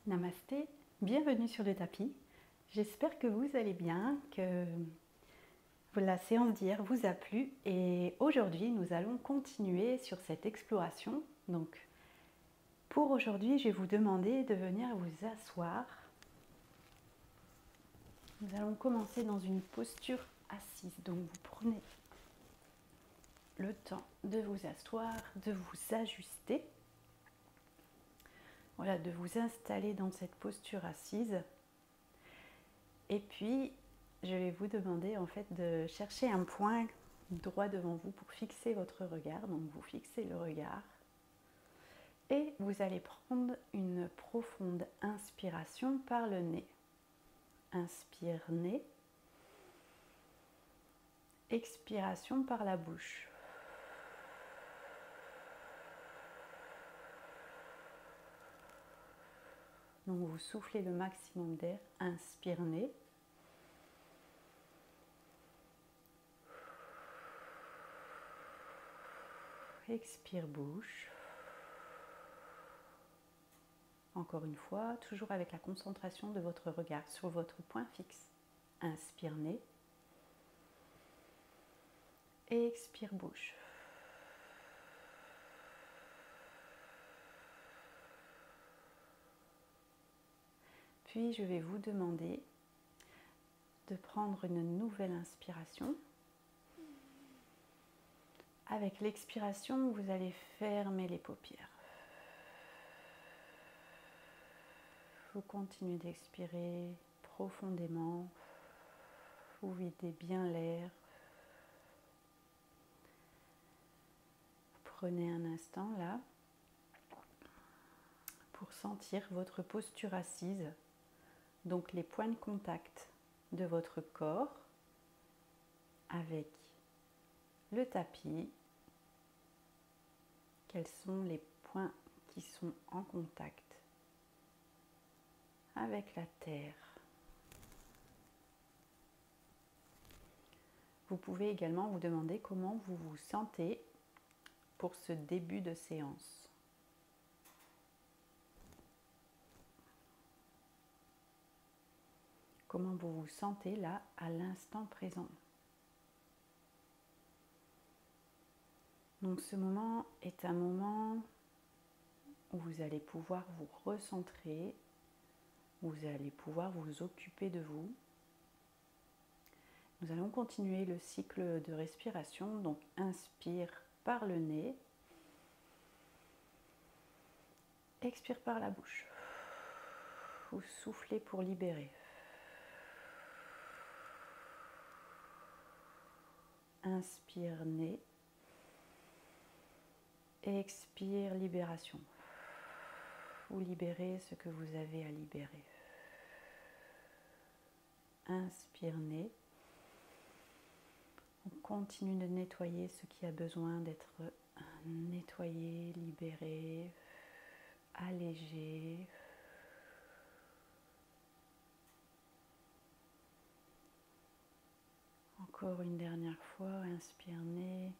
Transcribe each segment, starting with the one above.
Namasté, bienvenue sur le tapis. J'espère que vous allez bien, que la séance d'hier vous a plu et aujourd'hui nous allons continuer sur cette exploration. Donc pour aujourd'hui, je vais vous demander de venir vous asseoir. Nous allons commencer dans une posture assise. Donc vous prenez le temps de vous asseoir, de vous ajuster. Voilà, de vous installer dans cette posture assise. Et puis, je vais vous demander en fait de chercher un point droit devant vous pour fixer votre regard. Donc, vous fixez le regard et vous allez prendre une profonde inspiration par le nez. Inspire nez. Expiration par la bouche. Donc, vous soufflez le maximum d'air. Inspire nez. Expire bouche. Encore une fois, toujours avec la concentration de votre regard sur votre point fixe. Inspire nez. Et expire bouche. Puis je vais vous demander de prendre une nouvelle inspiration. Avec l'expiration, vous allez fermer les paupières. Vous continuez d'expirer profondément. Vous videz bien l'air. Prenez un instant là pour sentir votre posture assise. Donc les points de contact de votre corps avec le tapis. Quels sont les points qui sont en contact avec la terre? Vous pouvez également vous demander comment vous vous sentez pour ce début de séance. Comment vous vous sentez là à l'instant présent. Donc ce moment est un moment où vous allez pouvoir vous recentrer, vous allez pouvoir vous occuper de vous. Nous allons continuer le cycle de respiration, donc inspire par le nez, expire par la bouche. Vous soufflez pour libérer. Inspire nez, expire libération. Vous libérez ce que vous avez à libérer. Inspire nez. On continue de nettoyer ce qui a besoin d'être nettoyé, libéré, allégé. Encore une dernière fois, inspire nez.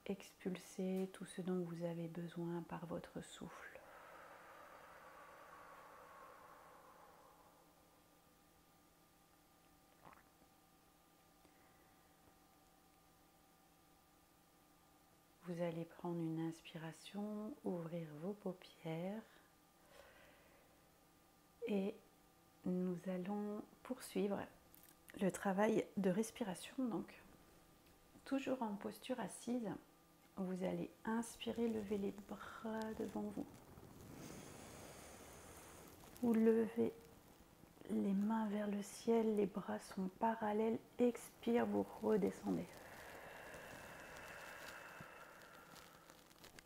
Expulsez tout ce dont vous avez besoin par votre souffle. Vous allez prendre une inspiration, ouvrir vos paupières et nous allons poursuivre le travail de respiration. Donc, toujours en posture assise, vous allez inspirer, lever les bras devant vous. Vous levez les mains vers le ciel, les bras sont parallèles. Expire, vous redescendez.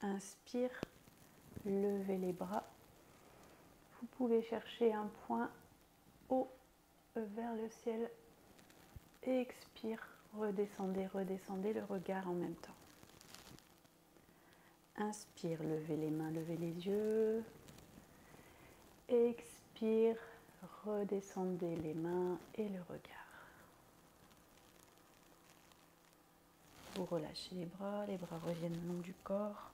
Inspire, levez les bras. Vous pouvez chercher un point haut vers le ciel. Expire, redescendez, redescendez le regard en même temps. Inspire, levez les mains, levez les yeux. Expire, redescendez les mains et le regard. Vous relâchez les bras reviennent le long du corps.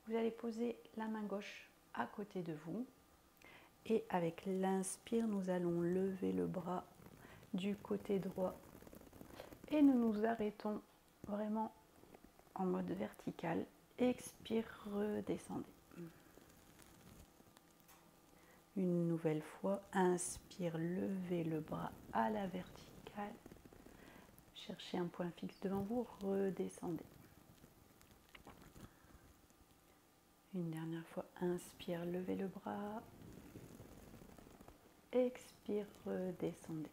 Vous allez poser la main gauche à côté de vous. Et avec l'inspire, nous allons lever le bras du côté droit. Et nous nous arrêtons vraiment en mode vertical. Expire, redescendez. Une nouvelle fois, inspire, levez le bras à la verticale. Cherchez un point fixe devant vous, redescendez. Une dernière fois, inspire, levez le bras. Expire, redescendez.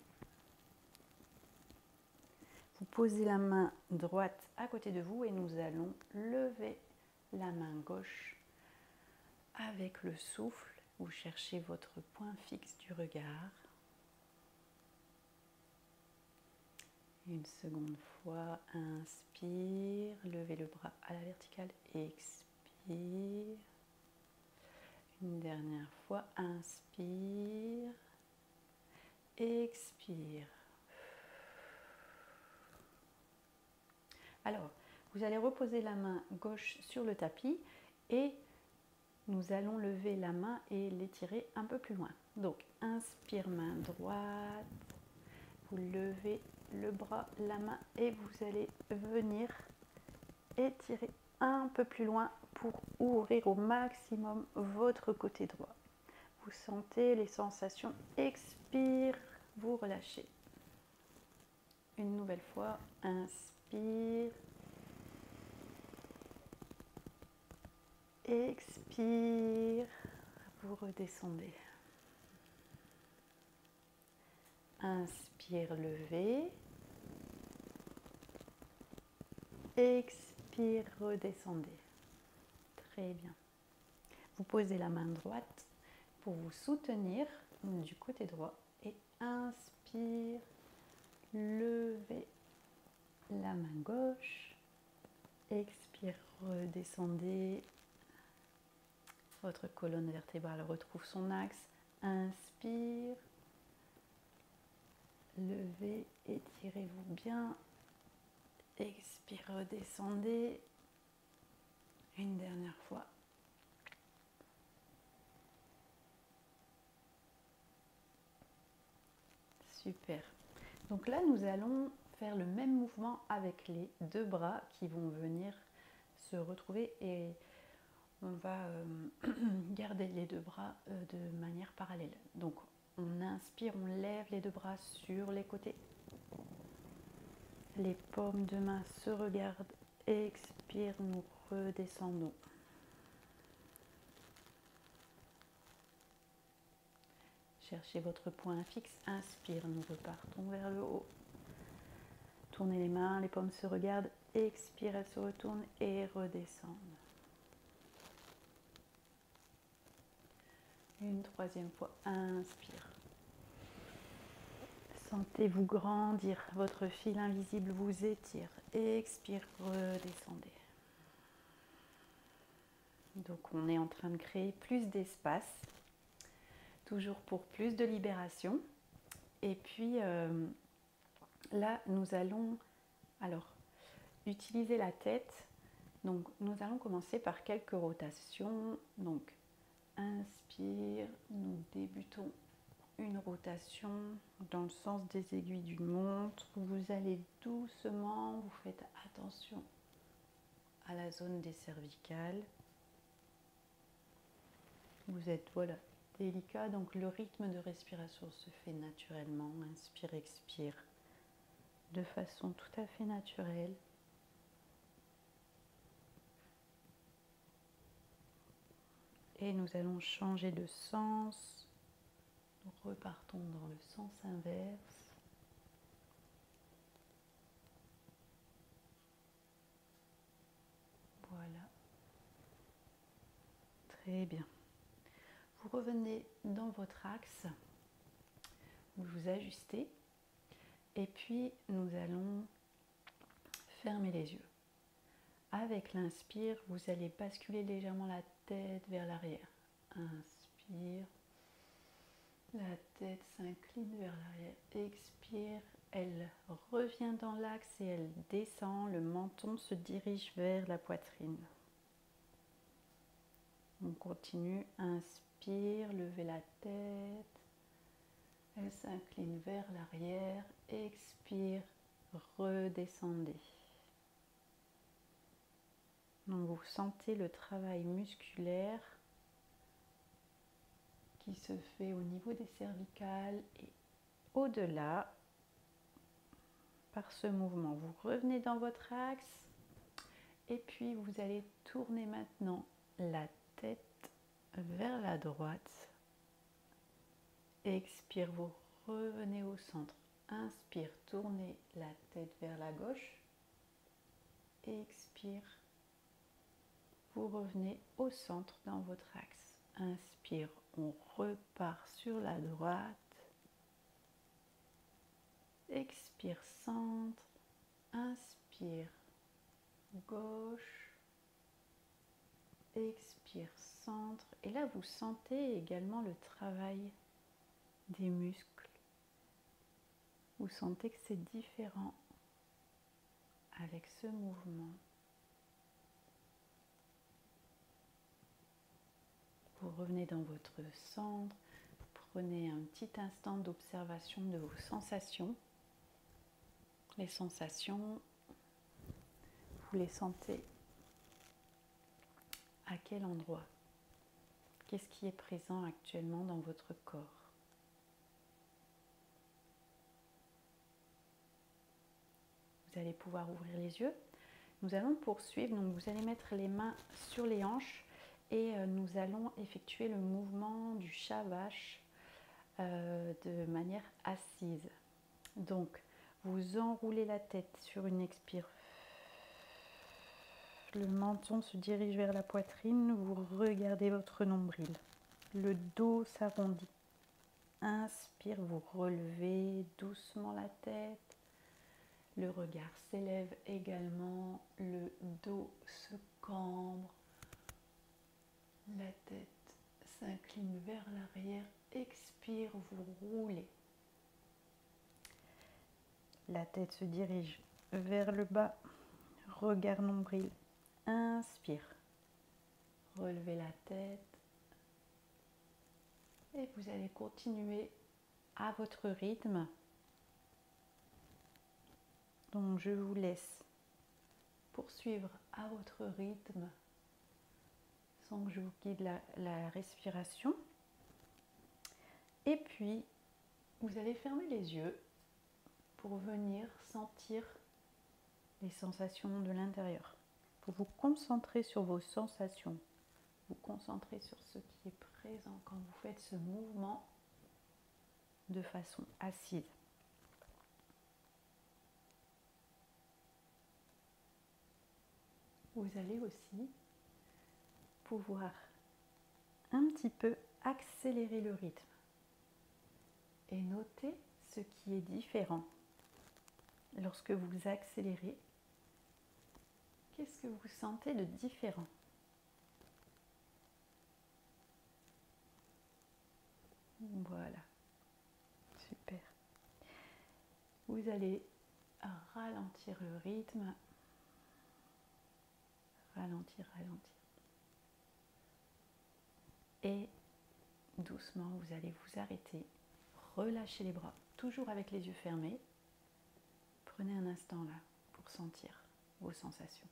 Vous posez la main droite à côté de vous et nous allons lever la main gauche avec le souffle. Vous cherchez votre point fixe du regard. Une seconde fois, inspire, levez le bras à la verticale, expire. Une dernière fois, inspire, expire. Alors, vous allez reposer la main gauche sur le tapis et nous allons lever la main et l'étirer un peu plus loin. Donc, inspire, main droite, vous levez le bras, la main et vous allez venir étirer un peu plus loin pour ouvrir au maximum votre côté droit. Vous sentez les sensations, expire, vous relâchez. Une nouvelle fois, inspire, expire, vous redescendez. Inspire, levez. Expire, redescendez. Très bien. Vous posez la main droite pour vous soutenir du côté droit et inspire, levez la main gauche. Expire, redescendez. Votre colonne vertébrale retrouve son axe. Inspire, levez, étirez-vous bien. Expire, redescendez. Une dernière fois. Super. Donc là, nous allons faire le même mouvement avec les deux bras qui vont venir se retrouver et on va garder les deux bras de manière parallèle. Donc on inspire, on lève les deux bras sur les côtés. Les paumes de main se regardent. Expire, nous redescendons. Cherchez votre point fixe. Inspire, nous repartons vers le haut. Tournez les mains, les paumes se regardent. Expire, elles se retournent et redescendent. Une troisième fois, inspire. Sentez-vous grandir, votre fil invisible vous étire. Expire, redescendez. Donc on est en train de créer plus d'espace, toujours pour plus de libération. Et puis là, nous allons utiliser la tête. Donc nous allons commencer par quelques rotations. Donc inspire, nous débutons une rotation dans le sens des aiguilles d'une montre. Vous allez doucement, vous faites attention à la zone des cervicales. Vous êtes délicat, donc le rythme de respiration se fait naturellement. Inspire, expire de façon tout à fait naturelle. Et nous allons changer de sens. Nous repartons dans le sens inverse. Voilà. Très bien. Vous revenez dans votre axe. Vous vous ajustez. Et puis, nous allons fermer les yeux. Avec l'inspire, vous allez basculer légèrement la tête vers l'arrière. Inspire. La tête s'incline vers l'arrière. Expire. Elle revient dans l'axe et elle descend. Le menton se dirige vers la poitrine. On continue, inspire, levez la tête. Elle s'incline vers l'arrière. Expire, redescendez. Donc vous sentez le travail musculaire qui se fait au niveau des cervicales et au-delà par ce mouvement. Vous revenez dans votre axe et puis vous allez tourner maintenant la tête vers la droite. Expire, vous revenez au centre. Inspire, tournez la tête vers la gauche. Expire, vous revenez au centre dans votre axe. Inspire, on repart sur la droite. Expire, centre. Inspire, gauche. Expire, centre. Et là, vous sentez également le travail des muscles. Vous sentez que c'est différent avec ce mouvement. Vous revenez dans votre centre. Prenez un petit instant d'observation de vos sensations. Les sensations, vous les sentez à quel endroit? Qu'est-ce qui est présent actuellement dans votre corps? Vous allez pouvoir ouvrir les yeux. Nous allons poursuivre. Donc vous allez mettre les mains sur les hanches et nous allons effectuer le mouvement du chat-vache de manière assise. Donc vous enroulez la tête sur une expire. Le menton se dirige vers la poitrine. Vous regardez votre nombril. Le dos s'arrondit. Inspire, vous relevez doucement la tête. Le regard s'élève également. Le dos se cambre. La tête s'incline vers l'arrière. Expire, vous roulez. La tête se dirige vers le bas. Regard nombril. Inspire. Relevez la tête. Et vous allez continuer à votre rythme. Donc je vous laisse poursuivre à votre rythme sans que je vous guide la respiration. Et puis, vous allez fermer les yeux pour venir sentir les sensations de l'intérieur. Pour vous concentrer sur vos sensations, vous concentrer sur ce qui est présent quand vous faites ce mouvement de façon assise. Vous allez aussi pouvoir un petit peu accélérer le rythme et noter ce qui est différent. Lorsque vous accélérez, qu'est-ce que vous sentez de différent? Voilà, super. Vous allez ralentir le rythme, ralentir. Et doucement, vous allez vous arrêter, relâchez les bras, toujours avec les yeux fermés. Prenez un instant là pour sentir vos sensations.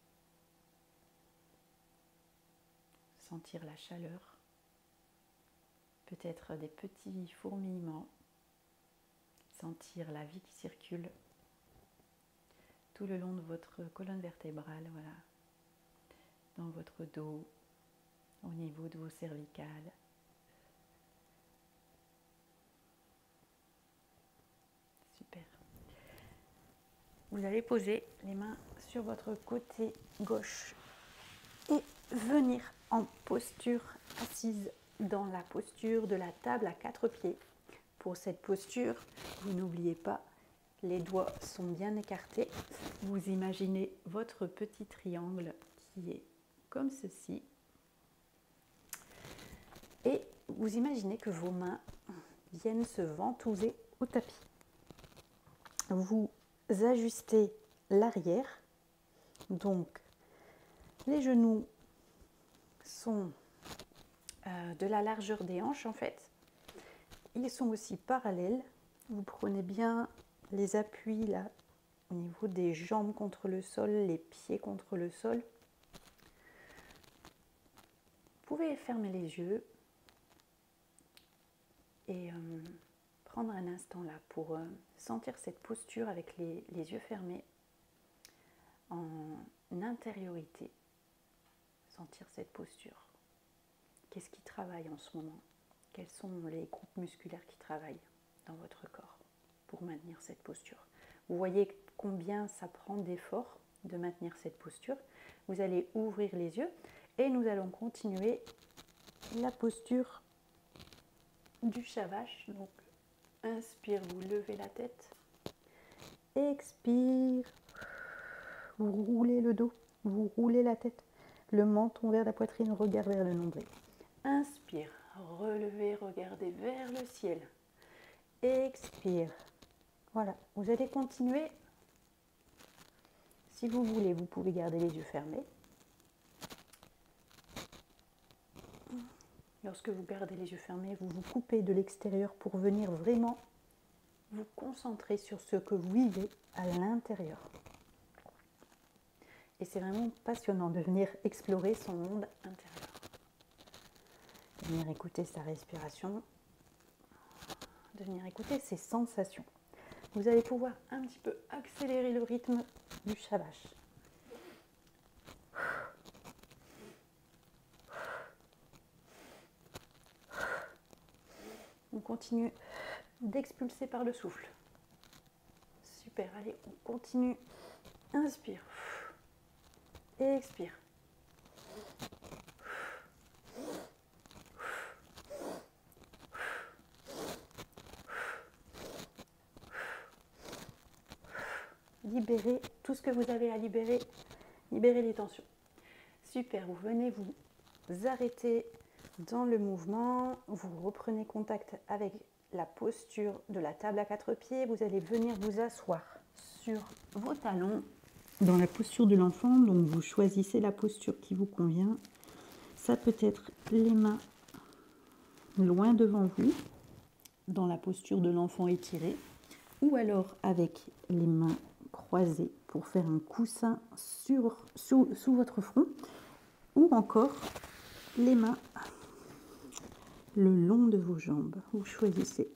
Sentir la chaleur, peut-être des petits fourmillements, sentir la vie qui circule tout le long de votre colonne vertébrale, voilà, dans votre dos, au niveau de vos cervicales. Super. Vous allez poser les mains sur votre côté gauche et venir en posture assise dans la posture de la table à 4 pieds. Pour cette posture, vous n'oubliez pas, les doigts sont bien écartés. Vous imaginez votre petit triangle qui est comme ceci. Et vous imaginez que vos mains viennent se ventouser au tapis. Vous ajustez l'arrière. Donc, les genoux sont de la largeur des hanches en fait. Ils sont aussi parallèles. Vous prenez bien les appuis là au niveau des jambes contre le sol, les pieds contre le sol. Vous pouvez fermer les yeux et prendre un instant là pour sentir cette posture avec les yeux fermés en intériorité. Sentir cette posture. Qu'est-ce qui travaille en ce moment? Quels sont les groupes musculaires qui travaillent dans votre corps pour maintenir cette posture? Vous voyez combien ça prend d'effort de maintenir cette posture. Vous allez ouvrir les yeux et nous allons continuer la posture du Shavash. Donc, inspire, vous levez la tête. Expire, vous roulez le dos, vous roulez la tête. Le menton vers la poitrine, regard vers le nombril. Inspire, relevez, regardez vers le ciel. Expire. Voilà, vous allez continuer. Si vous voulez, vous pouvez garder les yeux fermés. Lorsque vous gardez les yeux fermés, vous vous coupez de l'extérieur pour venir vraiment vous concentrer sur ce que vous vivez à l'intérieur. Et c'est vraiment passionnant de venir explorer son monde intérieur. De venir écouter sa respiration, de venir écouter ses sensations. Vous allez pouvoir un petit peu accélérer le rythme du Shavash. On continue d'expulser par le souffle. Super, allez, on continue. Inspire. Expire. Libérez tout ce que vous avez à libérer. Libérez les tensions. Super, vous venez vous arrêter dans le mouvement. Vous reprenez contact avec la posture de la table à 4 pieds. Vous allez venir vous asseoir sur vos talons dans la posture de l'enfant. Donc vous choisissez la posture qui vous convient. Ça peut être les mains loin devant vous, dans la posture de l'enfant étiré, ou alors avec les mains croisées pour faire un coussin sous votre front, ou encore les mains le long de vos jambes. Vous choisissez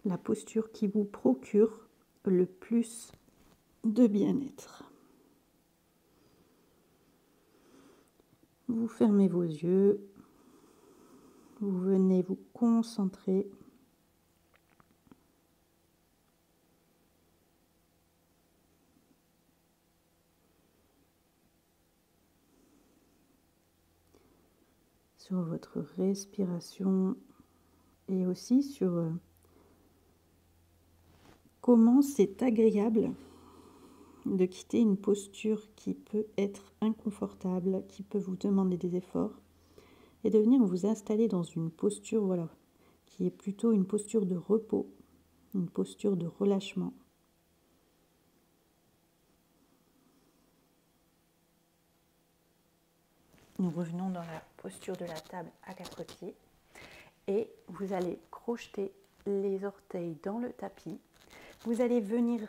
la posture qui vous procure le plus de bien-être. Vous fermez vos yeux, vous venez vous concentrer sur votre respiration et aussi sur comment c'est agréable de quitter une posture qui peut être inconfortable, qui peut vous demander des efforts, et de venir vous installer dans une posture, voilà, qui est plutôt une posture de repos, une posture de relâchement. Nous revenons dans la posture de la table à 4 pieds et vous allez crocheter les orteils dans le tapis. Vous allez venir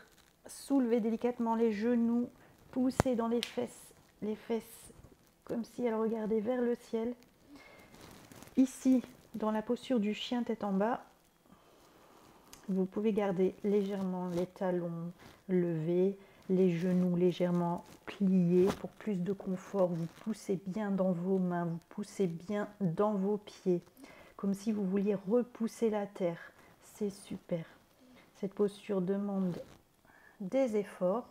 soulever délicatement les genoux, pousser dans les fesses comme si elles regardaient vers le ciel. Ici, dans la posture du chien tête en bas, vous pouvez garder légèrement les talons levés, les genoux légèrement pliés pour plus de confort. Vous poussez bien dans vos mains, vous poussez bien dans vos pieds, comme si vous vouliez repousser la terre. C'est super. Cette posture demande des efforts.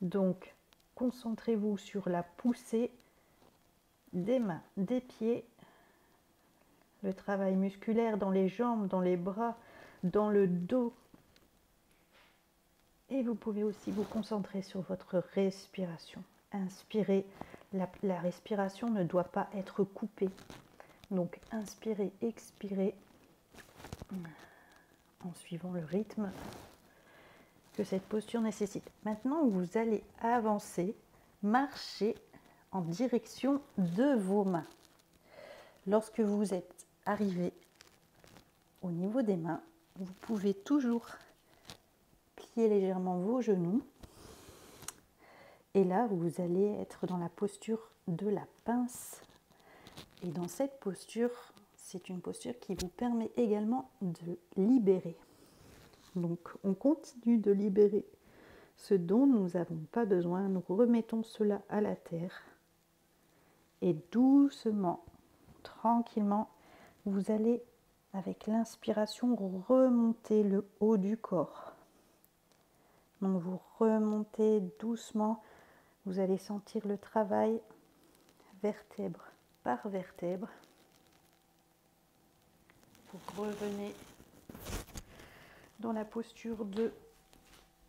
Donc, concentrez-vous sur la poussée des mains, des pieds, le travail musculaire dans les jambes, dans les bras, dans le dos. Et vous pouvez aussi vous concentrer sur votre respiration. Inspirez, la respiration ne doit pas être coupée. Donc inspirez, expirez en suivant le rythme que cette posture nécessite. Maintenant, vous allez avancer, marcher en direction de vos mains. Lorsque vous êtes arrivé au niveau des mains, vous pouvez toujours plier légèrement vos genoux. Et là, vous allez être dans la posture de la pince. Et dans cette posture, c'est une posture qui vous permet également de libérer. Donc, on continue de libérer ce dont nous n'avons pas besoin. Nous remettons cela à la terre. Et doucement, tranquillement, vous allez, avec l'inspiration, remonter le haut du corps. Donc, vous remontez doucement. Vous allez sentir le travail vertèbre par vertèbre. Vous revenez dans la posture de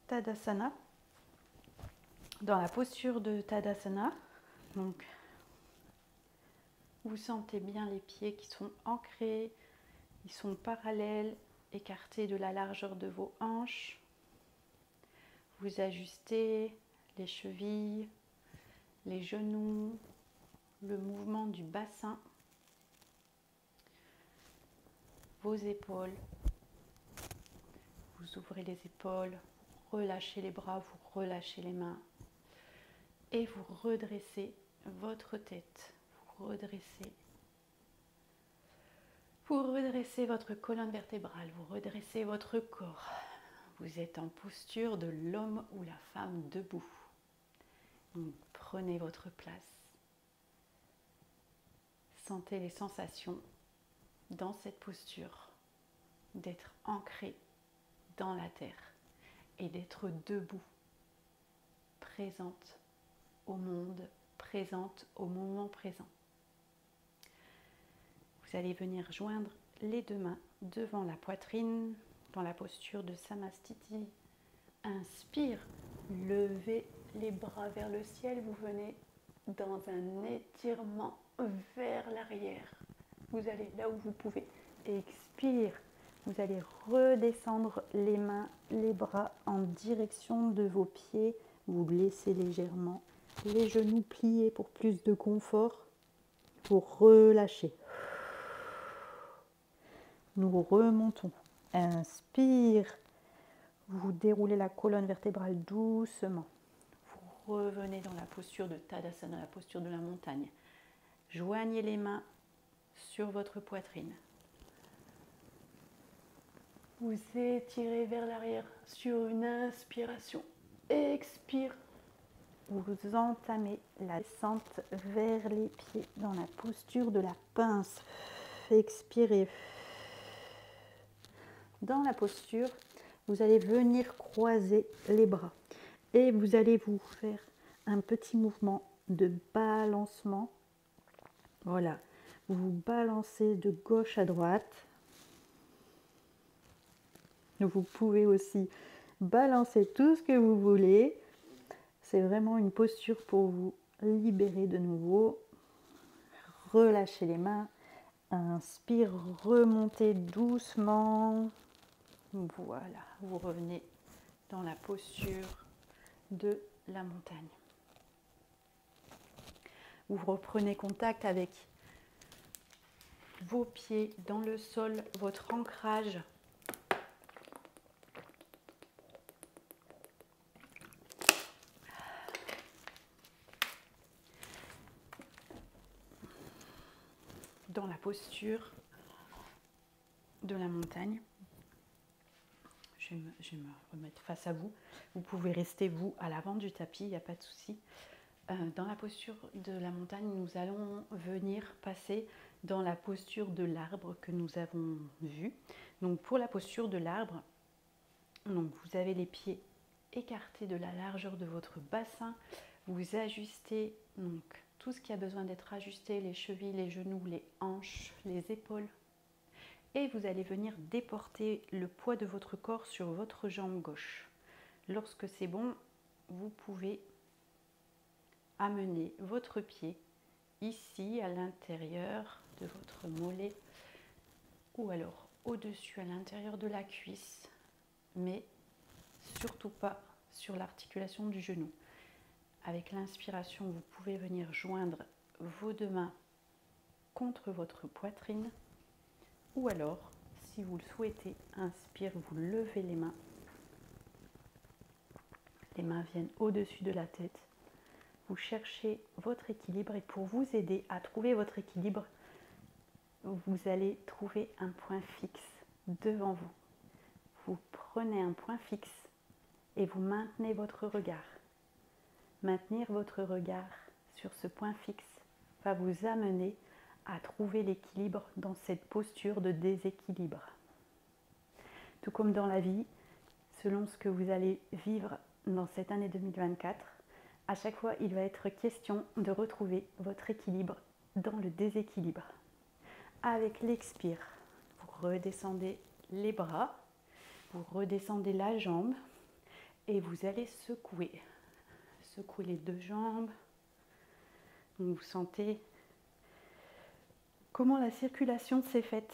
Tadasana. Dans la posture de Tadasana, donc, vous sentez bien les pieds qui sont ancrés, ils sont parallèles, écartés de la largeur de vos hanches. Vous ajustez les chevilles, les genoux, le mouvement du bassin, vos épaules. Vous ouvrez les épaules, vous relâchez les bras, vous relâchez les mains et vous redressez votre tête. Vous redressez votre colonne vertébrale, vous redressez votre corps. Vous êtes en posture de l'homme ou la femme debout. Donc, prenez votre place. Sentez les sensations dans cette posture, d'être ancré dans la terre et d'être debout, présente au monde, présente au moment présent. Vous allez venir joindre les deux mains devant la poitrine dans la posture de Samastiti. Inspire, levez les bras vers le ciel, vous venez dans un étirement vers l'arrière. Vous allez là où vous pouvez. Expire, vous allez redescendre les mains, les bras en direction de vos pieds. Vous laissez légèrement les genoux pliés pour plus de confort. Vous relâchez. Nous remontons. Inspire. Vous déroulez la colonne vertébrale doucement. Vous revenez dans la posture de Tadasana, la posture de la montagne. Joignez les mains sur votre poitrine. Vous étirez vers l'arrière sur une inspiration. Expire. Vous entamez la descente vers les pieds dans la posture de la pince. Expirez. Dans la posture, vous allez venir croiser les bras et vous allez vous faire un petit mouvement de balancement. Voilà, vous vous balancez de gauche à droite. Vous pouvez aussi balancer tout ce que vous voulez. C'est vraiment une posture pour vous libérer de nouveau. Relâchez les mains. Inspire, remontez doucement. Voilà, vous revenez dans la posture de la montagne. Vous reprenez contact avec vos pieds dans le sol, votre ancrage. Dans la posture de la montagne. Je vais me remettre face à vous. Vous pouvez rester, vous, à l'avant du tapis, il n'y a pas de souci. Dans la posture de la montagne, nous allons venir passer dans la posture de l'arbre que nous avons vu. Donc, pour la posture de l'arbre, donc vous avez les pieds écartés de la largeur de votre bassin. Vous ajustez donc tout ce qui a besoin d'être ajusté, les chevilles, les genoux, les hanches, les épaules. Et vous allez venir déporter le poids de votre corps sur votre jambe gauche. Lorsque c'est bon, vous pouvez amener votre pied ici à l'intérieur de votre mollet ou alors au-dessus à l'intérieur de la cuisse, mais surtout pas sur l'articulation du genou. Avec l'inspiration, vous pouvez venir joindre vos deux mains contre votre poitrine. Ou alors, si vous le souhaitez, inspire, vous levez les mains. Les mains viennent au-dessus de la tête. Vous cherchez votre équilibre et pour vous aider à trouver votre équilibre, vous allez trouver un point fixe devant vous. Vous prenez un point fixe et vous maintenez votre regard. Maintenir votre regard sur ce point fixe va vous amener à trouver l'équilibre dans cette posture de déséquilibre. Tout comme dans la vie, selon ce que vous allez vivre dans cette année 2024, à chaque fois, il va être question de retrouver votre équilibre dans le déséquilibre. Avec l'expire, vous redescendez les bras, vous redescendez la jambe et vous allez secouer. Secouer les deux jambes. Donc vous sentez comment la circulation s'est faite.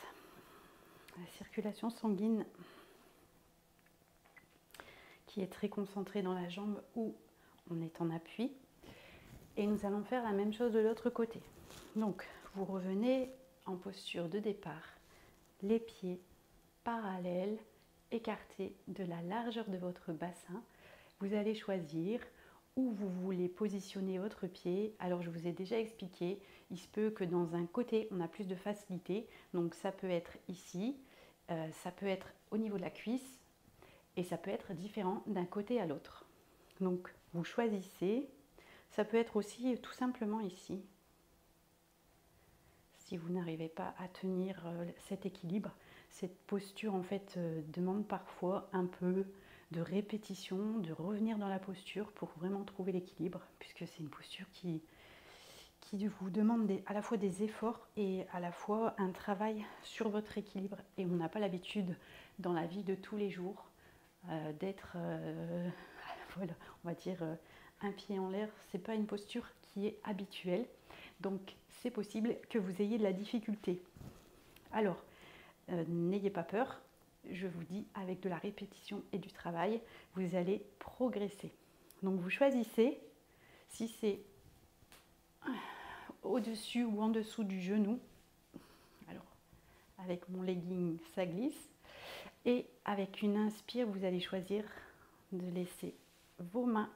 La circulation sanguine qui est très concentrée dans la jambe où on est en appui. Et nous allons faire la même chose de l'autre côté. Donc vous revenez en posture de départ, les pieds parallèles, écartés de la largeur de votre bassin. Vous allez choisir où vous voulez positionner votre pied. Alors je vous ai déjà expliqué, il se peut que dans un côté on a plus de facilité, donc ça peut être ici, ça peut être au niveau de la cuisse et ça peut être différent d'un côté à l'autre. Donc vous choisissez, ça peut être aussi tout simplement ici. Si vous n'arrivez pas à tenir cet équilibre, cette posture en fait demande parfois un peu de répétition, de revenir dans la posture pour vraiment trouver l'équilibre, puisque c'est une posture qui vous demande à la fois des efforts et à la fois un travail sur votre équilibre. Et on n'a pas l'habitude dans la vie de tous les jours d'être, voilà, on va dire un pied en l'air. C'est pas une posture qui est habituelle, donc c'est possible que vous ayez de la difficulté. Alors, n'ayez pas peur. Je vous dis, avec de la répétition et du travail, vous allez progresser. Donc vous choisissez si c'est au-dessus ou en dessous du genou. Alors, avec mon legging, ça glisse. Et avec une inspire, vous allez choisir de laisser vos mains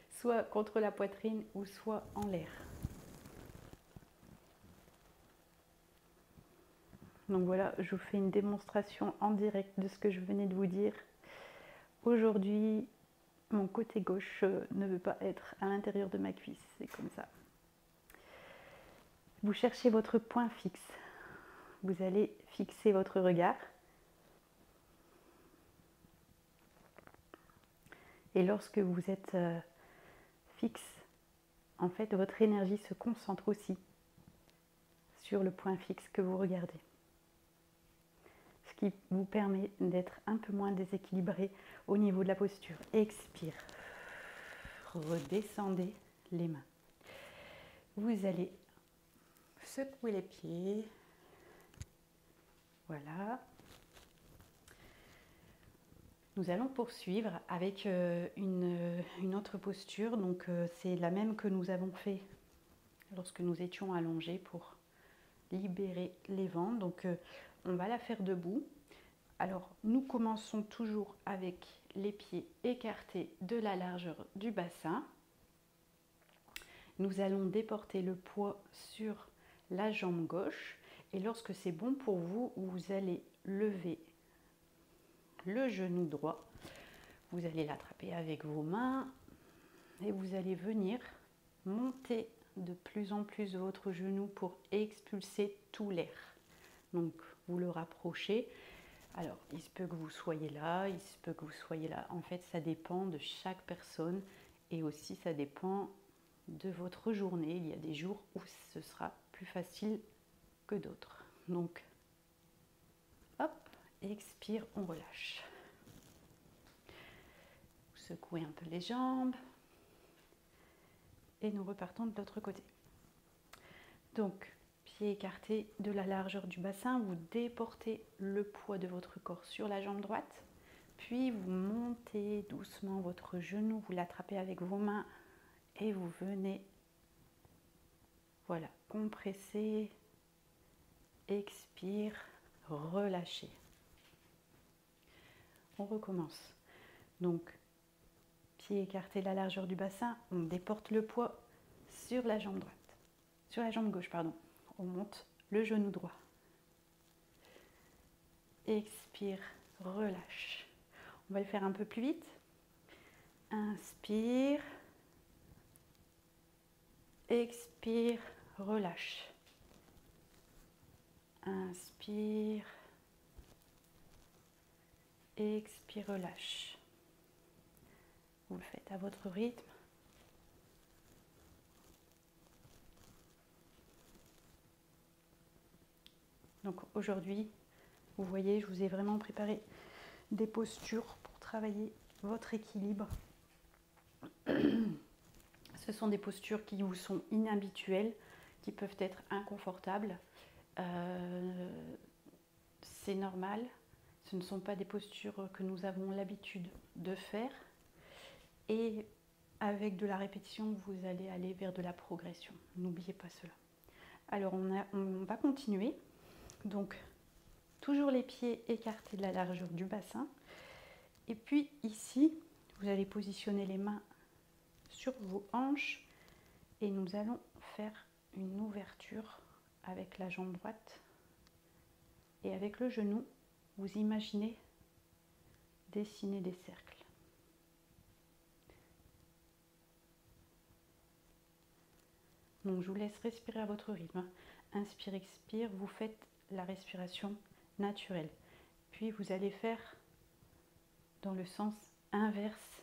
soit contre la poitrine ou soit en l'air. Donc voilà, je vous fais une démonstration en direct de ce que je venais de vous dire. Aujourd'hui, mon côté gauche ne veut pas être à l'intérieur de ma cuisse, c'est comme ça. Vous cherchez votre point fixe. Vous allez fixer votre regard. Et lorsque vous êtes fixe, en fait, votre énergie se concentre aussi sur le point fixe que vous regardez. Ce qui vous permet d'être un peu moins déséquilibré au niveau de la posture. Expire. Redescendez les mains. Vous allez secouer les pieds. Voilà. Nous allons poursuivre avec une autre posture. Donc c'est la même que nous avons fait lorsque nous étions allongés pour libérer les ventres. Donc on va la faire debout. Alors nous commençons toujours avec les pieds écartés de la largeur du bassin. Nous allons déporter le poids sur la jambe gauche. Et lorsque c'est bon pour vous, vous allez lever le genou droit. Vous allez l'attraper avec vos mains et vous allez venir monter de plus en plus votre genou pour expulser tout l'air. Donc vous le rapprochez. Alors il se peut que vous soyez là, il se peut que vous soyez là. En fait, ça dépend de chaque personne et aussi ça dépend de votre journée. Il y a des jours où ce sera plus facile que d'autres. Donc hop, expire, on relâche. Vous secouez un peu les jambes et nous repartons de l'autre côté. Donc pieds écartés de la largeur du bassin, vous déportez le poids de votre corps sur la jambe droite, puis vous montez doucement votre genou, vous l'attrapez avec vos mains et vous venez Voilà, compressez, expire, relâchez. On recommence. Donc, pied écarté de la largeur du bassin, on déporte le poids sur la jambe droite, sur la jambe gauche, pardon. On monte le genou droit. Expire, relâche. On va le faire un peu plus vite. Inspire. Expire, relâche. Inspire. Expire, relâche. Vous le faites à votre rythme. Donc aujourd'hui, vous voyez, je vous ai vraiment préparé des postures pour travailler votre équilibre. Ce sont des postures qui vous sont inhabituelles, qui peuvent être inconfortables. C'est normal. Ce ne sont pas des postures que nous avons l'habitude de faire. Et avec de la répétition, vous allez aller vers de la progression. N'oubliez pas cela. Alors, on va continuer. Donc, toujours les pieds écartés de la largeur du bassin. Et puis ici, vous allez positionner les mains sur vos hanches. Et nous allons faire une ouverture avec la jambe droite. Et avec le genou, vous imaginez dessiner des cercles. Donc je vous laisse respirer à votre rythme. Inspire, expire, vous faites la respiration naturelle. Puis vous allez faire dans le sens inverse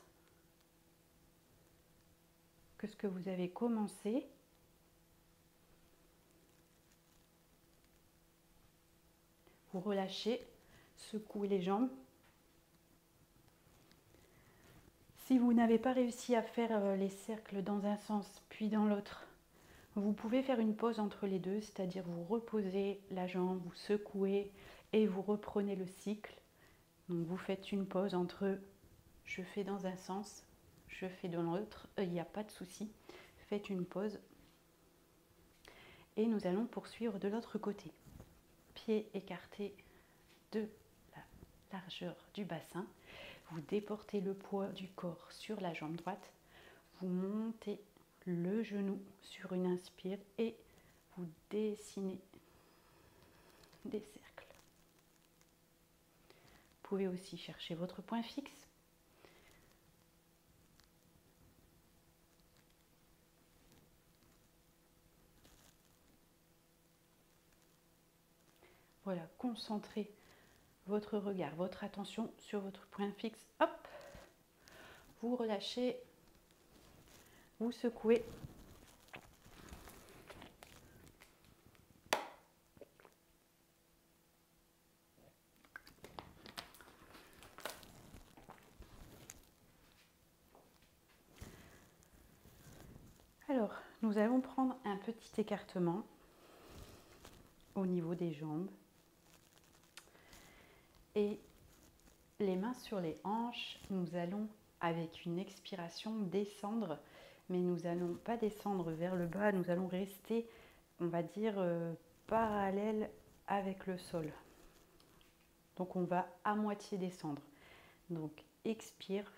que ce que vous avez commencé. Vous relâchez, secouez les jambes. Si vous n'avez pas réussi à faire les cercles dans un sens puis dans l'autre, vous pouvez faire une pause entre les deux, c'est-à-dire vous reposez la jambe, vous secouez et vous reprenez le cycle. Donc vous faites une pause entre je fais dans un sens, je fais dans l'autre, il n'y a pas de souci. Faites une pause et nous allons poursuivre de l'autre côté. Pieds écartés de la largeur du bassin. Vous déportez le poids du corps sur la jambe droite. Vous montez le genou sur une inspire et vous dessinez des cercles. Vous pouvez aussi chercher votre point fixe. Voilà, concentrez votre regard, votre attention sur votre point fixe. Hop, vous relâchez, vous secouez. Alors, nous allons prendre un petit écartement au niveau des jambes et les mains sur les hanches. Nous allons, avec une expiration, descendre, mais nous n'allons pas descendre vers le bas, nous allons rester, on va dire, parallèle avec le sol. Donc on va à moitié descendre. Donc expire,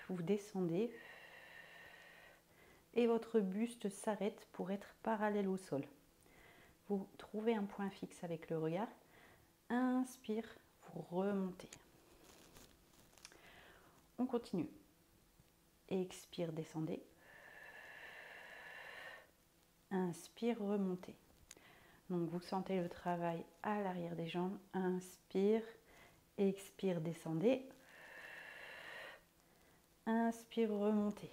vous descendez et votre buste s'arrête pour être parallèle au sol. Vous trouvez un point fixe avec le regard. Inspire, vous remontez. On continue. Expire, descendez. Inspire, remontez. Donc vous sentez le travail à l'arrière des jambes. Inspire, expire, descendez. Inspire, remontez.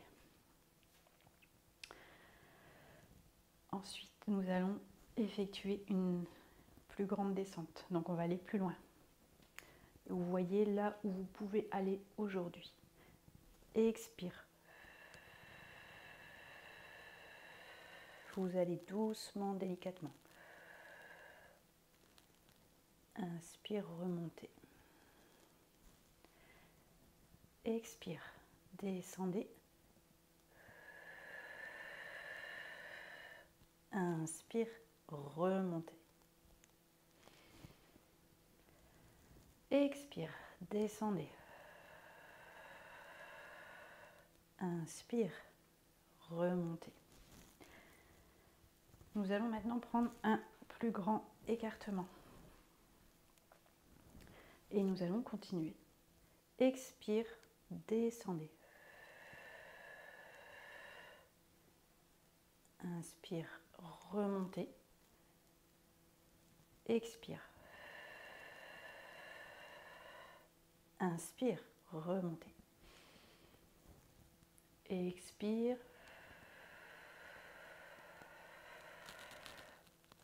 Ensuite, nous allons effectuer une plus grande descente. Donc on va aller plus loin. Vous voyez là où vous pouvez aller aujourd'hui. Expire. Vous allez doucement, délicatement. Inspire, remontez. Expire, descendez. Inspire, remontez. Expire, descendez. Inspire, remontez. Nous allons maintenant prendre un plus grand écartement. Et nous allons continuer. Expire, descendez. Inspire, remontez. Expire. Inspire, remontez. Expire.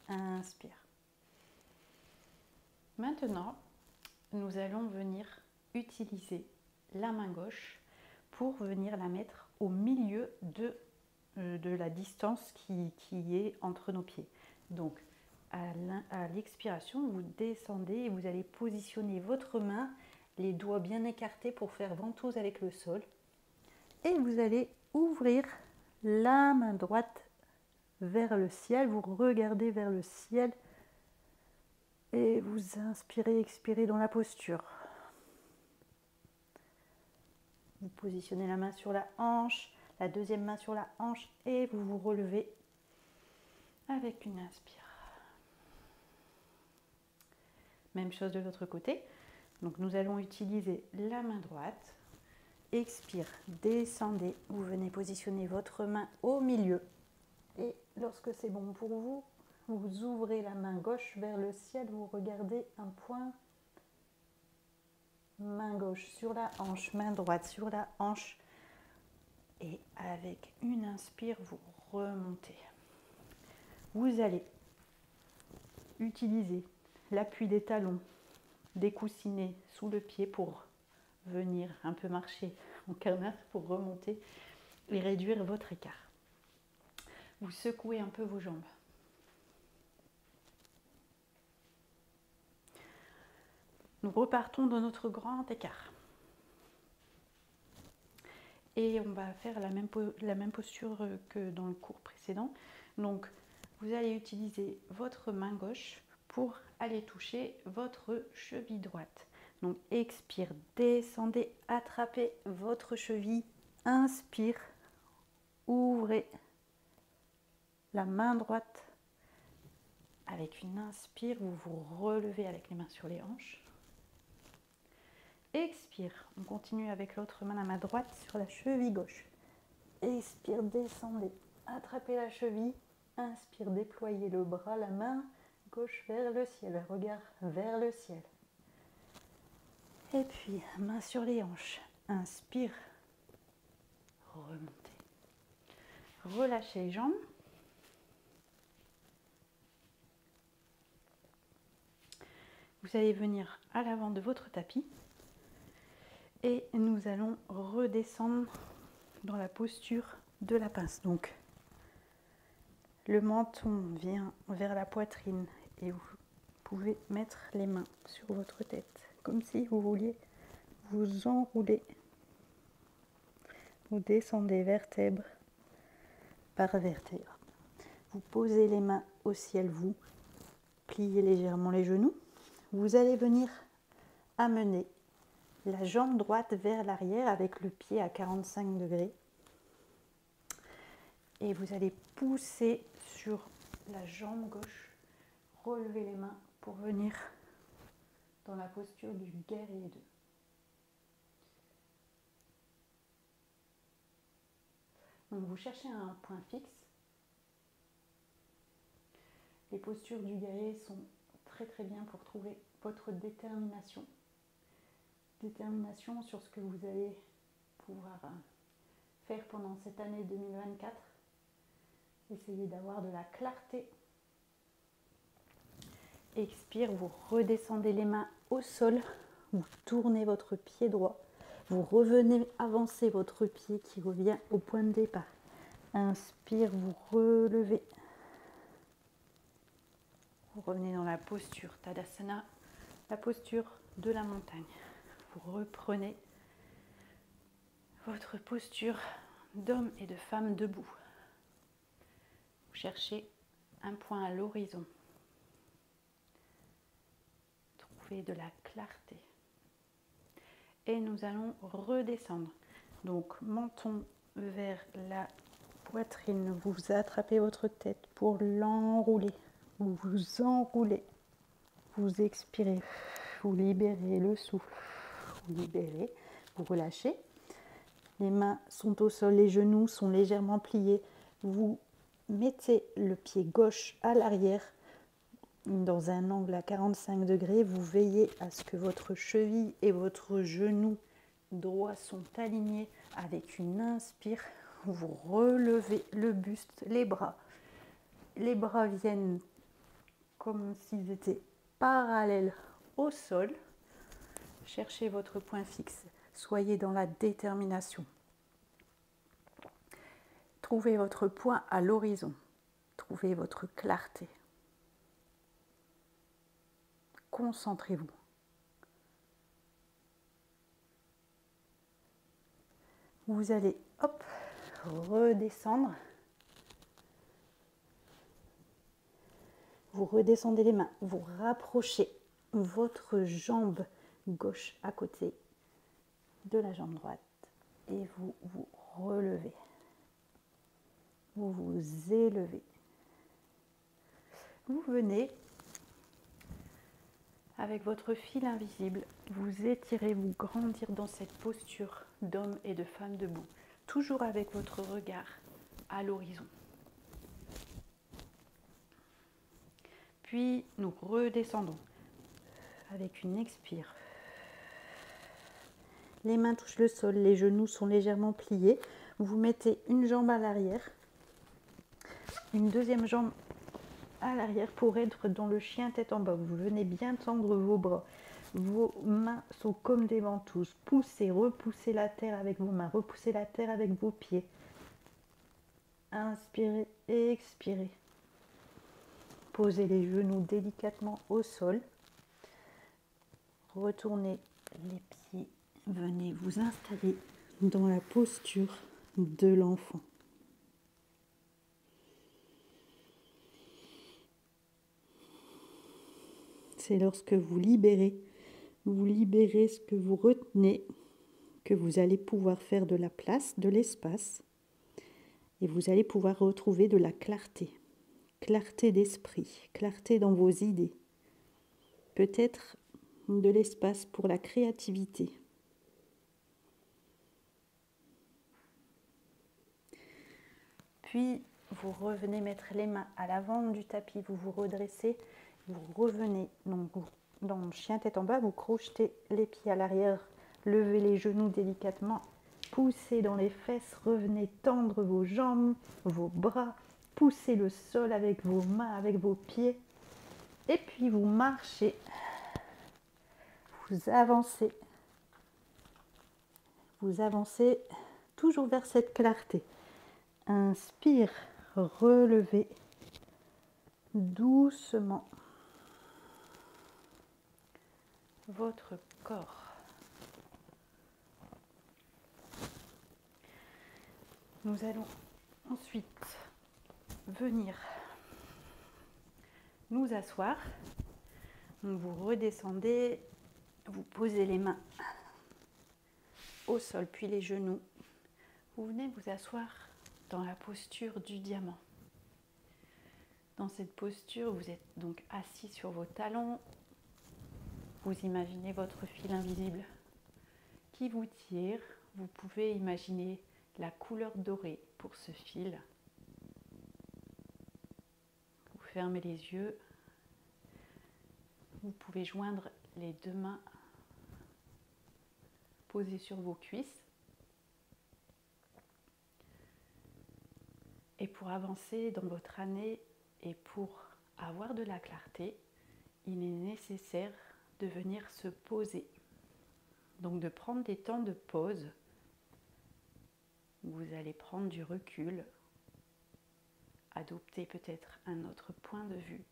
Inspire. Maintenant, nous allons venir utiliser la main gauche pour venir la mettre au milieu de la distance qui est entre nos pieds. Donc, à l'expiration, vous descendez et vous allez positionner votre main, les doigts bien écartés pour faire ventouse avec le sol. Et vous allez ouvrir la main droite vers le ciel, vous regardez vers le ciel et vous inspirez, expirez dans la posture. Vous positionnez la main sur la hanche, la deuxième main sur la hanche et vous vous relevez avec une inspire. Même chose de l'autre côté. Donc nous allons utiliser la main droite. Expire, descendez. Vous venez positionner votre main au milieu. Et lorsque c'est bon pour vous, vous ouvrez la main gauche vers le ciel. Vous regardez un point. Main gauche sur la hanche, main droite sur la hanche. Et avec une inspire, vous remontez. Vous allez utiliser l'appui des talons, des coussinets sous le pied pour venir un peu marcher en canard pour remonter et réduire votre écart. Vous secouez un peu vos jambes. Nous repartons dans notre grand écart. Et on va faire la même posture que dans le cours précédent. Donc, vous allez utiliser votre main gauche pour aller toucher votre cheville droite. Donc, expire, descendez, attrapez votre cheville, inspire, ouvrez la main droite. Avec une inspire, vous vous relevez avec les mains sur les hanches. Expire, on continue avec l'autre main, la main droite sur la cheville gauche. Expire, descendez, attrapez la cheville. Inspire, déployez le bras, la main gauche vers le ciel, regard vers le ciel. Et puis, main sur les hanches. Inspire, remontez. Relâchez les jambes. Vous allez venir à l'avant de votre tapis. Et nous allons redescendre dans la posture de la pince. Donc, le menton vient vers la poitrine et vous pouvez mettre les mains sur votre tête, comme si vous vouliez vous enrouler. Vous descendez vertèbre par vertèbre. Vous posez les mains au ciel, vous pliez légèrement les genoux. Vous allez venir amener la jambe droite vers l'arrière avec le pied à 45 degrés. Et vous allez pousser sur la jambe gauche, relever les mains pour venir dans la posture du guerrier 2. Donc vous cherchez un point fixe. Les postures du guerrier sont très très bien pour trouver votre détermination. Détermination sur ce que vous allez pouvoir faire pendant cette année 2024. Essayez d'avoir de la clarté. Expire, vous redescendez les mains au sol, vous tournez votre pied droit, vous revenez avancer votre pied qui revient au point de départ. Inspire, vous relevez. Vous revenez dans la posture Tadasana, la posture de la montagne. Vous reprenez votre posture d'homme et de femme debout. Vous cherchez un point à l'horizon. Trouvez de la clarté. Et nous allons redescendre. Donc menton vers la poitrine. Vous attrapez votre tête pour l'enrouler. Vous vous enroulez. Vous expirez. Vous libérez le souffle. Vous libérez. Vous relâchez. Les mains sont au sol. Les genoux sont légèrement pliés. Vous mettez le pied gauche à l'arrière dans un angle à 45 degrés. Vous veillez à ce que votre cheville et votre genou droit sont alignés. Avec une inspire, vous relevez le buste, les bras. Les bras viennent comme s'ils étaient parallèles au sol. Cherchez votre point fixe. Soyez dans la détermination. Trouvez votre point à l'horizon. Trouvez votre clarté. Concentrez-vous. Vous allez, hop, redescendre. Vous redescendez les mains. Vous rapprochez votre jambe gauche à côté de la jambe droite. Et vous vous relevez. Vous vous élevez. Vous venez avec votre fil invisible, vous étirez, vous grandir dans cette posture d'homme et de femme debout, toujours avec votre regard à l'horizon. Puis nous redescendons avec une expire. Les mains touchent le sol, les genoux sont légèrement pliés. Vous mettez une jambe à l'arrière, une deuxième jambe à l'arrière pour être dans le chien tête en bas. Vous venez bien tendre vos bras. Vos mains sont comme des ventouses. Poussez, repoussez la terre avec vos mains. Repoussez la terre avec vos pieds. Inspirez, expirez. Posez les genoux délicatement au sol. Retournez les pieds. Venez vous installer dans la posture de l'enfant. C'est lorsque vous libérez ce que vous retenez, que vous allez pouvoir faire de la place, de l'espace, et vous allez pouvoir retrouver de la clarté. Clarté d'esprit, clarté dans vos idées. Peut-être de l'espace pour la créativité. Puis, vous revenez mettre les mains à l'avant du tapis, vous vous redressez, vous revenez donc dans le chien tête en bas, vous crochetez les pieds à l'arrière, levez les genoux délicatement, poussez dans les fesses, revenez tendre vos jambes, vos bras, poussez le sol avec vos mains, avec vos pieds, et puis vous marchez, vous avancez toujours vers cette clarté. Inspire, relevez doucement votre corps. Nous allons ensuite venir nous asseoir. Donc vous redescendez, vous posez les mains au sol, puis les genoux. Vous venez vous asseoir dans la posture du diamant. Dans cette posture, vous êtes donc assis sur vos talons. Vous imaginez votre fil invisible qui vous tire. Vous pouvez imaginer la couleur dorée pour ce fil. Vous fermez les yeux. Vous pouvez joindre les deux mains posées sur vos cuisses. Et pour avancer dans votre année et pour avoir de la clarté, il est nécessaire de venir se poser. Donc de prendre des temps de pause. Vous allez prendre du recul, adopter peut-être un autre point de vue,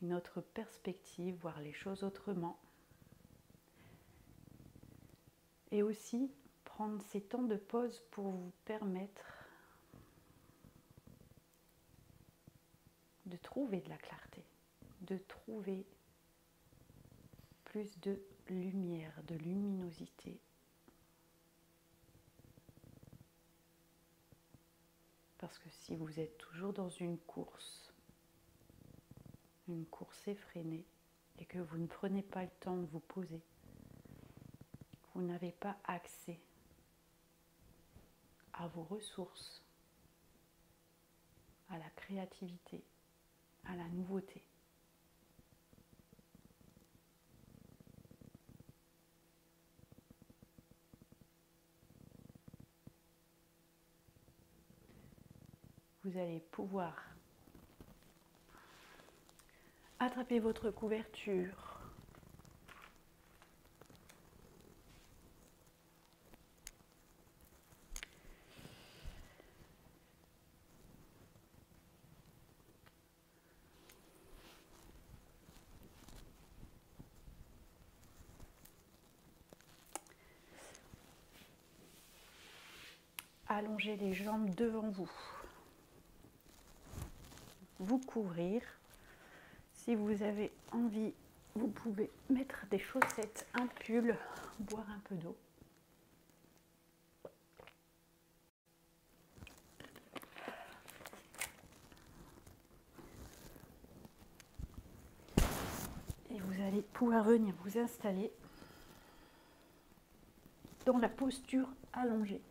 une autre perspective, voir les choses autrement. Et aussi prendre ces temps de pause pour vous permettre de trouver de la clarté, de trouver plus de lumière, de luminosité. Parce que si vous êtes toujours dans une course effrénée, et que vous ne prenez pas le temps de vous poser, vous n'avez pas accès à vos ressources, à la créativité, à la nouveauté. Vous allez pouvoir attraper votre couverture, allonger les jambes devant vous, vous couvrir. Si vous avez envie, vous pouvez mettre des chaussettes, un pull, boire un peu d'eau. Et vous allez pouvoir venir vous installer dans la posture allongée.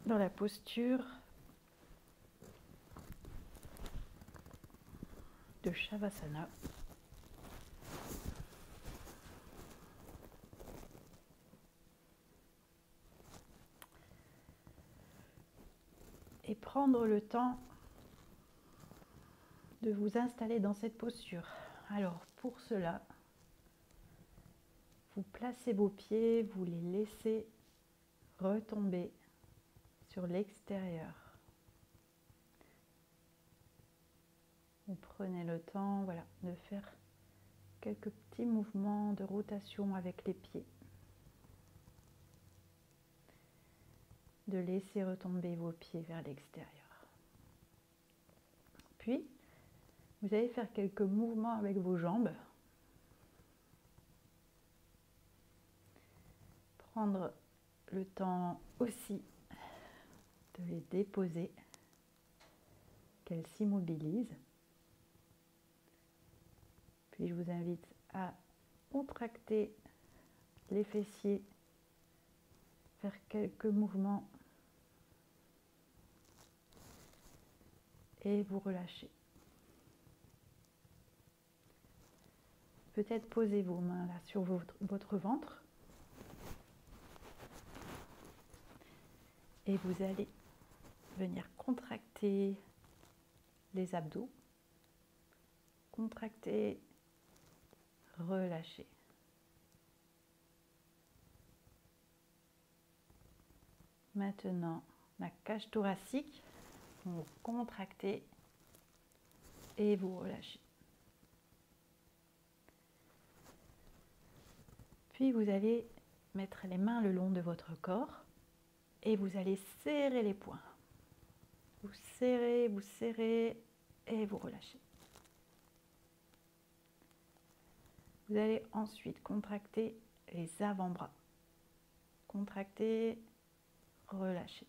Dans la posture de Shavasana. Et prendre le temps de vous installer dans cette posture. Alors pour cela, vous placez vos pieds, vous les laissez retomber sur l'extérieur. Vous prenez le temps, voilà, de faire quelques petits mouvements de rotation avec les pieds. De laisser retomber vos pieds vers l'extérieur. Puis, vous allez faire quelques mouvements avec vos jambes. Prendre le temps aussi de les déposer, qu'elles s'immobilisent. Puis je vous invite à contracter les fessiers, faire quelques mouvements et vous relâchez. Peut-être posez vos mains là sur votre ventre et vous allez venir contracter les abdos, contracter, relâcher. Maintenant, la cage thoracique, vous contractez et vous relâchez. Puis vous allez mettre les mains le long de votre corps et vous allez serrer les poings. Vous serrez et vous relâchez. Vous allez ensuite contracter les avant-bras. Contracter, relâcher.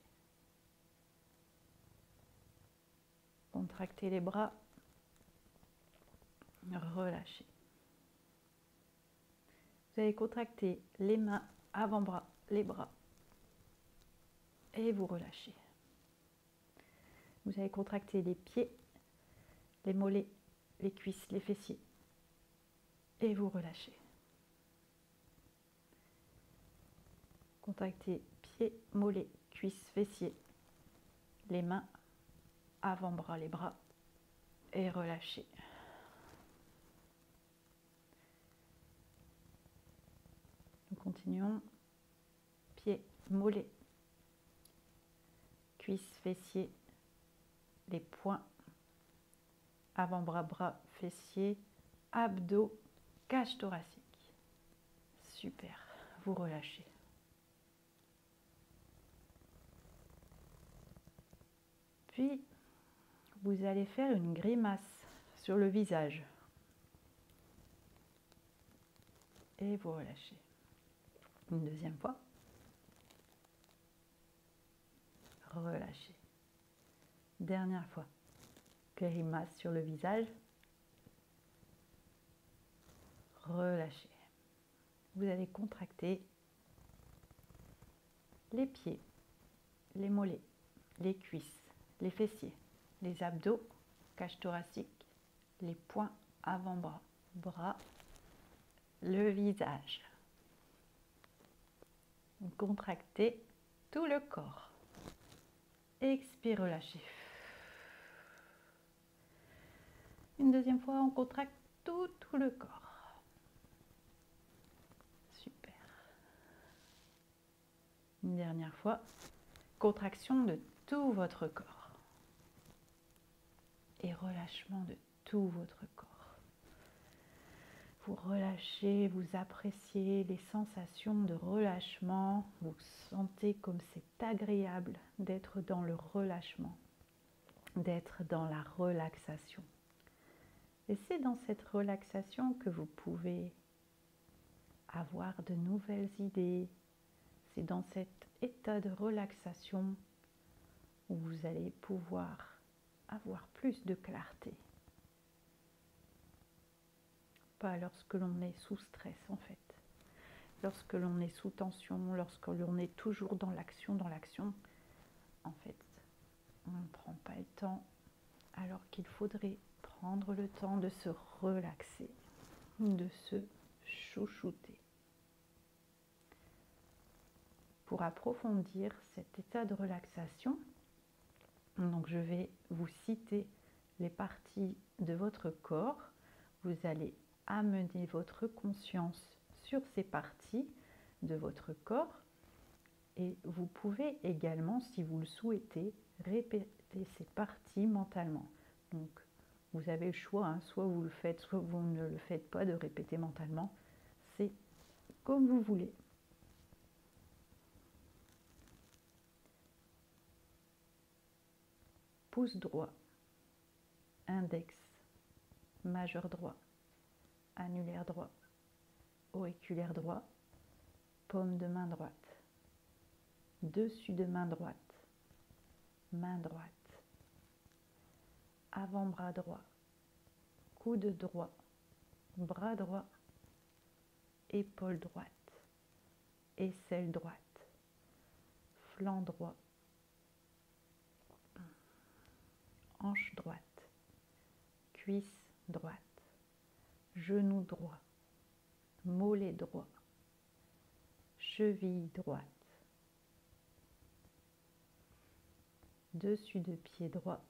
Contractez les bras, relâchez. Vous allez contracter les mains, avant-bras, les bras et vous relâchez. Vous allez contracter les pieds, les mollets, les cuisses, les fessiers et vous relâchez. Contractez pieds, mollets, cuisses, fessiers, les mains, avant-bras, les bras et relâchez. Nous continuons. Pieds, mollets, cuisses, fessiers, les poings, avant-bras, bras, fessiers, abdos, cage thoracique. Super, vous relâchez. puis, vous allez faire une grimace sur le visage. Et vous relâchez. Une deuxième fois. Relâchez. Dernière fois. Grimace sur le visage. Relâchez. Vous allez contracter les pieds, les mollets, les cuisses, les fessiers, les abdos, cage thoracique, les poings avant-bras, bras, le visage. Contractez tout le corps. Expire, relâchez. Une deuxième fois, on contracte tout le corps. Super. Une dernière fois, contraction de tout votre corps. Et relâchement de tout votre corps. Vous relâchez, vous appréciez les sensations de relâchement. Vous sentez comme c'est agréable d'être dans le relâchement, d'être dans la relaxation. Et c'est dans cette relaxation que vous pouvez avoir de nouvelles idées. C'est dans cet état de relaxation où vous allez pouvoir avoir plus de clarté. Pas lorsque l'on est sous stress en fait. Lorsque l'on est sous tension, lorsque l'on est toujours dans l'action, en fait, on ne prend pas le temps alors qu'il faudrait prendre le temps de se relaxer, de se chouchouter. Pour approfondir cet état de relaxation, donc je vais vous citer les parties de votre corps. Vous allez amener votre conscience sur ces parties de votre corps et vous pouvez également, si vous le souhaitez, répéter ces parties mentalement. Donc, vous avez le choix, hein, soit vous le faites, soit vous ne le faites pas de répéter mentalement. C'est comme vous voulez. Pouce droit, index, majeur droit, annulaire droit, auriculaire droit, paume de main droite, dessus de main droite, avant-bras droit, coude droit, bras droit, épaule droite, aisselle droite, flanc droit, hanche droite, cuisse droite, genou droit, mollet droit, cheville droite, dessus de pied droit,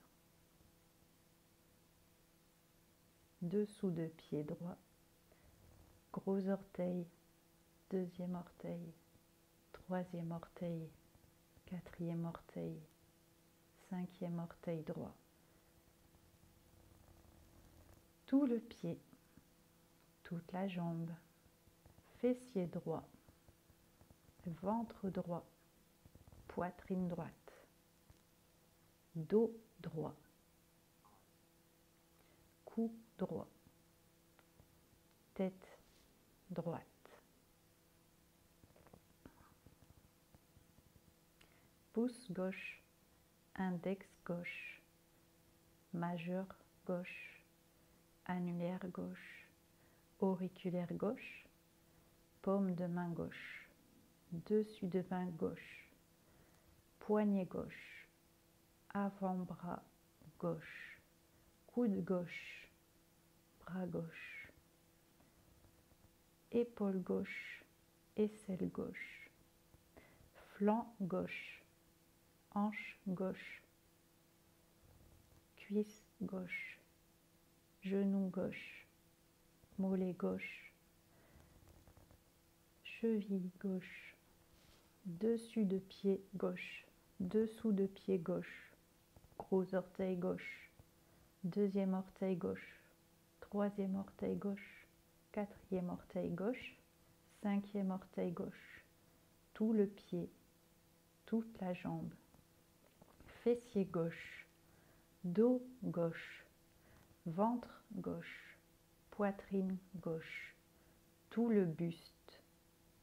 dessous de pied droit, gros orteil, deuxième orteil, troisième orteil, quatrième orteil, cinquième orteil droit, tout le pied, toute la jambe, fessier droit, ventre droit, poitrine droite, dos droit, cou droit, tête droite, pouce gauche, index gauche, majeur gauche, annulaire gauche, auriculaire gauche, paume de main gauche, dessus de main gauche, poignet gauche, avant-bras gauche, coude gauche, bras gauche, épaule gauche, aisselle gauche, flanc gauche, hanche gauche, cuisse gauche, genou gauche, mollet gauche, cheville gauche, dessus de pied gauche, dessous de pied gauche, gros orteil gauche, deuxième orteil gauche, troisième orteil gauche, quatrième orteil gauche, cinquième orteil gauche, tout le pied, toute la jambe, fessier gauche, dos gauche, ventre gauche, poitrine gauche, tout le buste,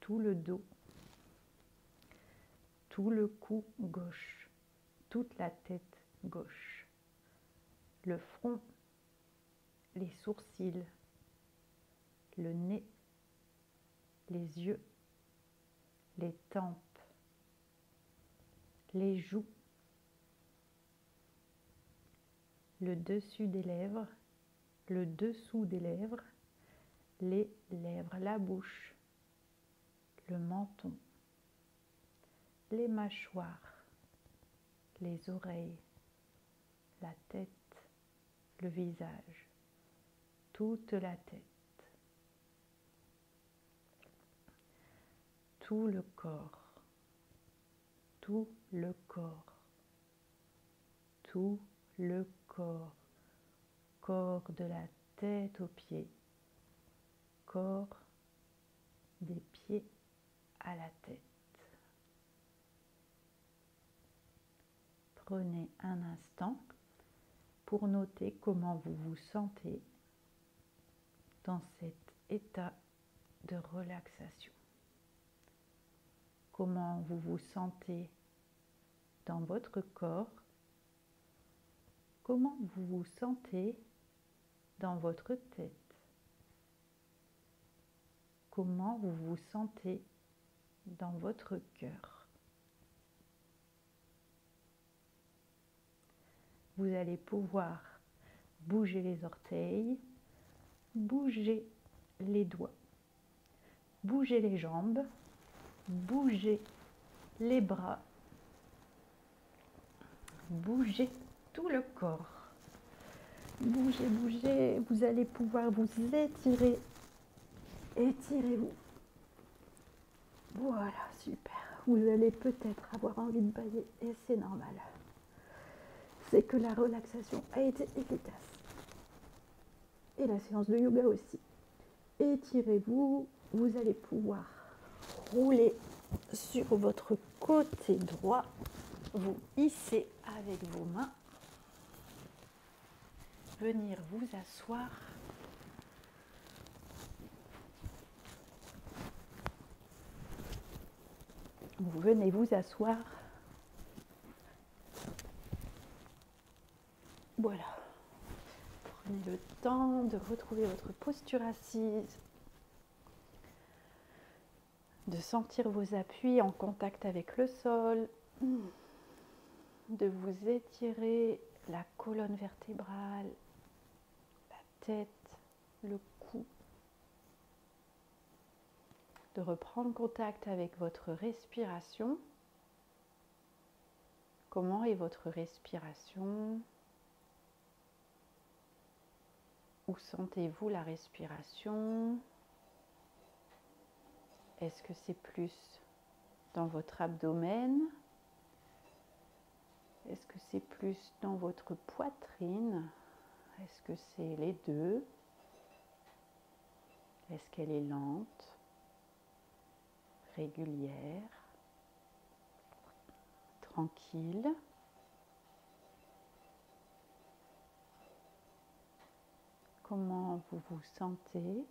tout le dos, tout le cou gauche, toute la tête gauche, le front, les sourcils, le nez, les yeux, les tempes, les joues, le dessus des lèvres, le dessous des lèvres, les lèvres, la bouche, le menton, les mâchoires, les oreilles, la tête, le visage, toute la tête, tout le corps, tout le corps, tout le corps, corps de la tête aux pieds, corps des pieds à la tête. Prenez un instant pour noter comment vous vous sentez dans cet état de relaxation. Comment vous vous sentez dans votre corps, comment vous vous sentez dans votre tête, comment vous vous sentez dans votre cœur. Vous allez pouvoir bouger les orteils, bouger les doigts, bouger les jambes, bouger les bras, bougez tout le corps. Bougez, bougez, vous allez pouvoir vous étirer. Étirez-vous. Voilà, super. Vous allez peut-être avoir envie de bailler et c'est normal. C'est que la relaxation a été efficace. Et la séance de yoga aussi. Étirez-vous. Vous allez pouvoir rouler sur votre côté droit. Vous hissez avec vos mains. Venir vous asseoir. Vous venez vous asseoir. Voilà. Prenez le temps de retrouver votre posture assise, de sentir vos appuis en contact avec le sol, de vous étirer la colonne vertébrale, la tête, le cou, de reprendre contact avec votre respiration. Comment est votre respiration? Où sentez-vous la respiration? Est-ce que c'est plus dans votre abdomen? Est-ce que c'est plus dans votre poitrine? Est-ce que c'est les deux? Est-ce qu'elle est lente, régulière, tranquille? Comment vous vous sentez?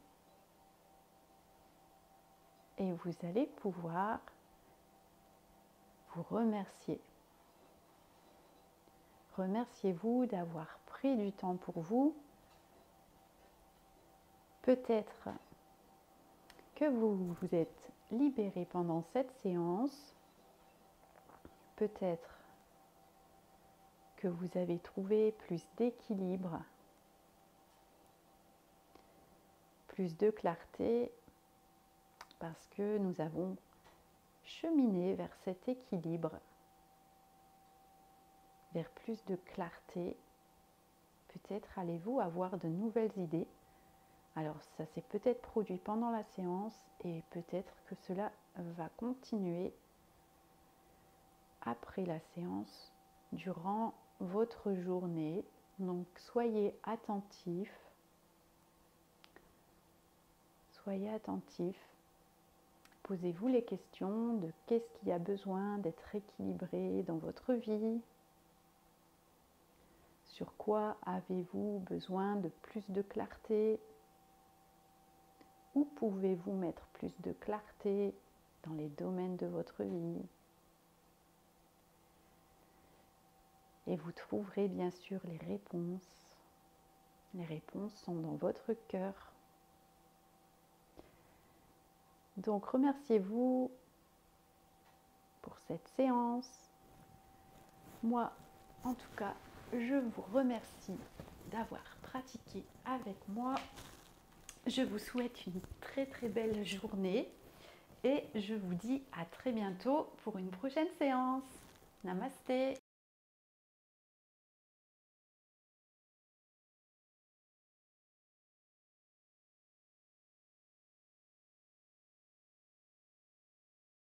Et vous allez pouvoir vous remercier. Remerciez-vous d'avoir pris du temps pour vous. Peut-être que vous vous êtes libéré pendant cette séance. Peut-être que vous avez trouvé plus d'équilibre, plus de clarté, parce que nous avons cheminé vers cet équilibre, vers plus de clarté. Peut-être allez-vous avoir de nouvelles idées. Alors ça s'est peut-être produit pendant la séance et peut-être que cela va continuer après la séance, durant votre journée. Donc soyez attentifs. Soyez attentifs. Posez-vous les questions de qu'est-ce qui a besoin d'être équilibré dans votre vie. Sur quoi avez-vous besoin de plus de clarté? Où pouvez-vous mettre plus de clarté dans les domaines de votre vie? Et vous trouverez bien sûr les réponses. Les réponses sont dans votre cœur. Donc remerciez-vous pour cette séance. Moi, en tout cas, je vous remercie d'avoir pratiqué avec moi. Je vous souhaite une très très belle journée et je vous dis à très bientôt pour une prochaine séance. Namasté.